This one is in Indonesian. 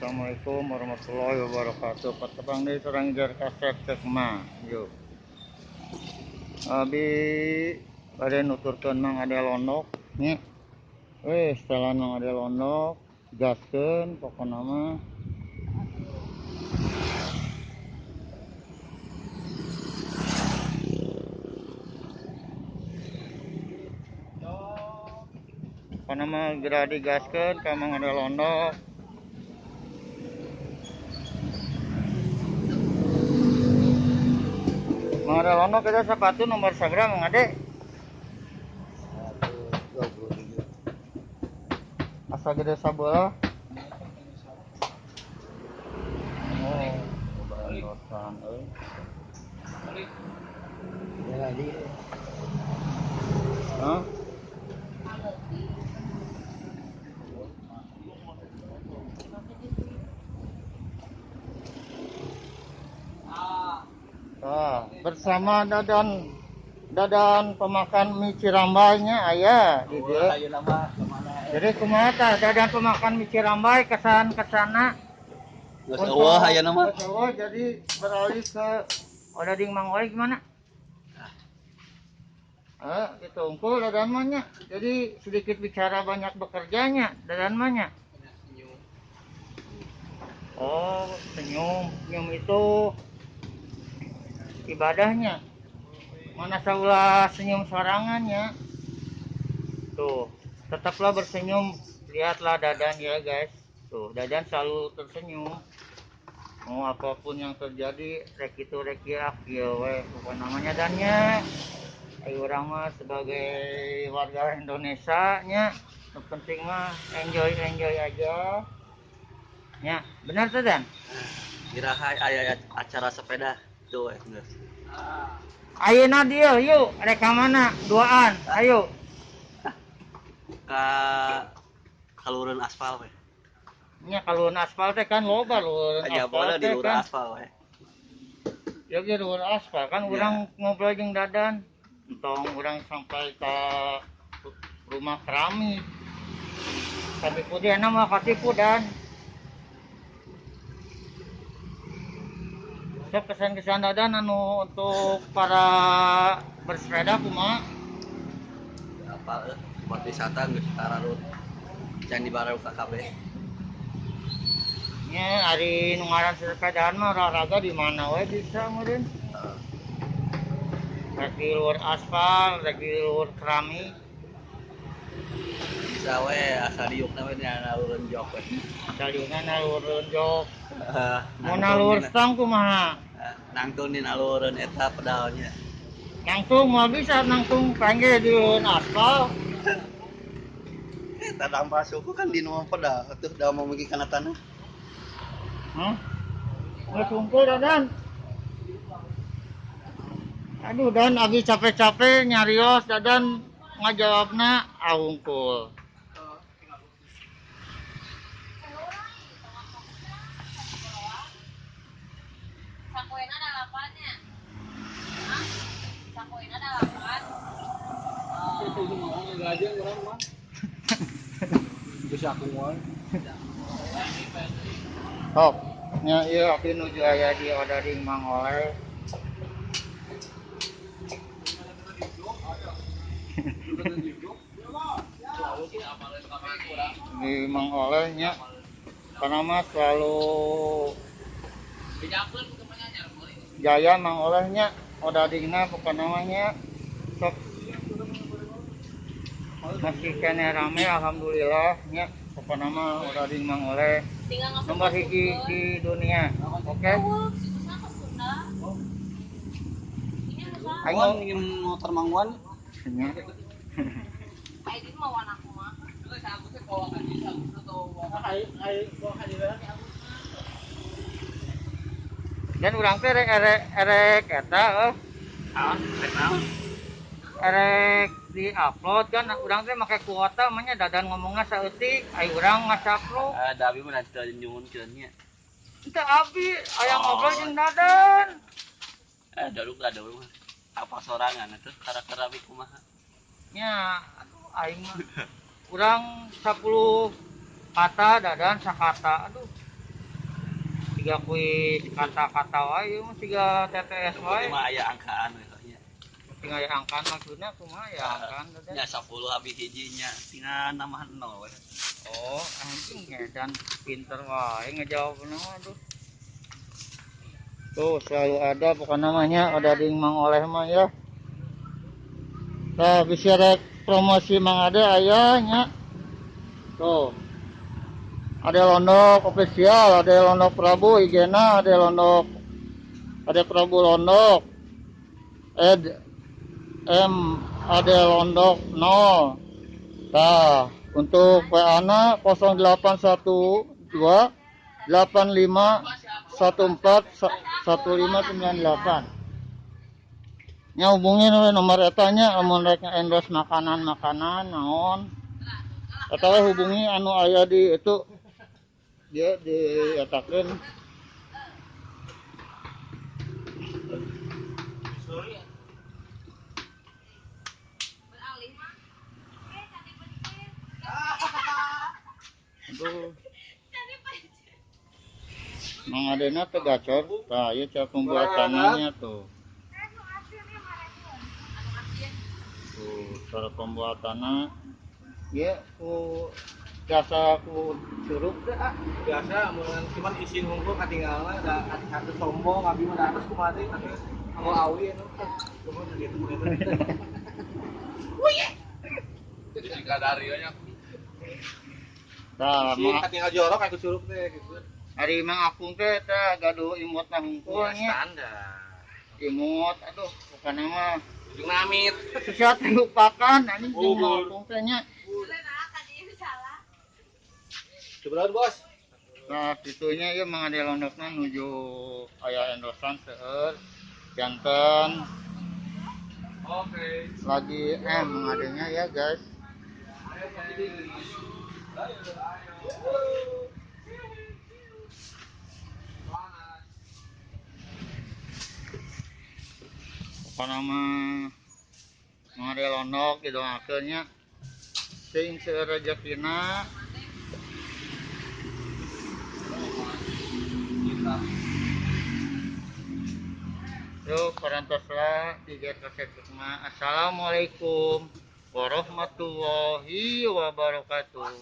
Assalamualaikum warahmatullahi wabarakatuh. Patebang deui sorang jar kaset cek mah. Yuk. Abi bade nuturkeun Mang Ade Londok nya. Setelah Mang Ade Londok gaskeun pokona mah. Pokona mah geura digaskeun ka Mang Ade Londok. Mang Ade Londok kita sepatu nomor sagra Mang Ade? 127. Asa gede sabelah. Oh, bandosan euy. Ya lagi. Hah? Bersama Dadan pemakan mie Cirambainya aya di dieu. Jadi kumaha tah Dadan pemakan mie Cirambai kesan-kesana Geus eueuh aya nama. jadi beralih ke odading Mang Oleh gimana? Gitu unggul Dadan mah nya. Jadi sedikit bicara banyak bekerjanya Dadan mah nya. Oh, senyum. Senyum itu ibadahnya. Mana saulah senyum sorangannya. Tuh, tetaplah bersenyum. Lihatlah Dadan ya guys. Tuh, Dadan selalu tersenyum. Mau apapun yang terjadi, rek itu rek ya we. Bukan namanya dannya. Ayo orang mah sebagai warga Indonesia nya. Yang penting mah enjoy aja. Ya, benar tuh Dan? Iraha aya acara sepeda tuh geus. Ayeuna dia, yuk reka mana? Duaan, ayo. Ka kalureun aspal we. Nya kalau aspal teh kan loba luhur Aya aspal bola di teh luhur kan. aspal we. Ya ge luhur aspal kan Ya. urang ngobrol jeung Dadan. Entong urang sampai ke rumah keramik. Katipu dia nama katipu Dan. Sok kesan-kesan Dadan anu untuk para bersepeda kumaha? Apa spot wisata geus tararut. Candi Baruka kabeh. Nya ari nu ngaran sepedaan mah olahraga di mana we bisa meureun. Rek di luhur aspal, rek di luhur keramik. Bisa we asal diukna we nalureun jok we. Daliuna naluhurun jok. Mau Nangtung naluhur dina. stang kumaha? Nangtung di nalureun eta pedalnya. Nangtung mau bisa nangtung panggil di luhur aspal. Eta dampak suku kan di nu pedal atuh da mau mengki kana tanah. Nggak kumpul Dan. Aduh Dan, abi capek-capek nyarios Dadan ngajawabna ahungkul. Sakoina ada 8-nya. Hah? Sakoina ada 8. Itu mau ngajeng urang mah. Bisa aku moal. Hop, nya ieu abi nuju aya di odading Mang Oleh. Di Mang Oleh nya karena mah selalu jaya Mang Olehnya odadingna bukan namanya sok masih kene rame alhamdulillah nya bukan nama odading Mang Oleh nomor hiji di dunia. Oke. Aing ingin motor mangwan. Nya. Aidi mau warna kumaha? Dan urang teh erek eta erek di upload kan urang teh make kuota mah nya Dadan ngomongna saeutik ai urang ngasapruk. Da abi mah teu nyuhunkeun nya. Teu abi aya ngobrol jeung Dadan. Daluk mah. Apa sorangan atuh karakter abi kumaha? Nya aduh aing mah urang 10 kata Dadan sakata aduh siga kuis kata-kata wae mah siga TTS wae. Cuma aya angkaan we. Tinggal aya angkan maksudna kumaha ya angkan Dadan. Nya 10 habis hijinya tinggal nambah 0 we. Oh, anjing dan pinter wae ngejawabna mah aduh. Tuh selalu ada pokoknya namanya ada ding Mang Oleh mah ya. Nah, bisa rek promosi Mang Ade ayahnya. Tuh. Ada Londok official, ada Londok Prabu Igena, ada Prabu Londok. Ed M ada Londok 0. Nah, untuk WA-na 0812 8514 1598. Nya hubungin we nomor eta nya amun rek endorse makanan-makanan naon. Eta we hubungi anu aya di itu dia diatakeun. Beralih mah. Candi pencet. Aduh, Candi pencet. Mang Adena teh gacor. Tah ieu cara pembuatannya tuh. Tuh, cara pembuatannya ya ku biasa ku curug teh biasa mun cuman isin hungkul katinggalna da ati sombong abi mah da atas kumaha teh tapi anu awi anu kumaha gitu jadi jika dari nya tah isin katinggal jorok aku curug teh gitu hari Mang Akung teh teh gaduh imutna hungkul nya. standar Imut aduh bukan mah ujung namit susah terlupakan anjing jeung Mang Akung teh nya. Udah nah tadi salah. sebenarnya bos Nah, situnya ya Mang Ade Londokna nuju aya endosan seueur janten oke lagi Mang Adenya ya guys. Pokoknya mah Mang Ade Londok didoakeun nya sing seueur rezekina. Yuk, parantoslah di resep mah. Assalamualaikum warahmatullahi wabarakatuh.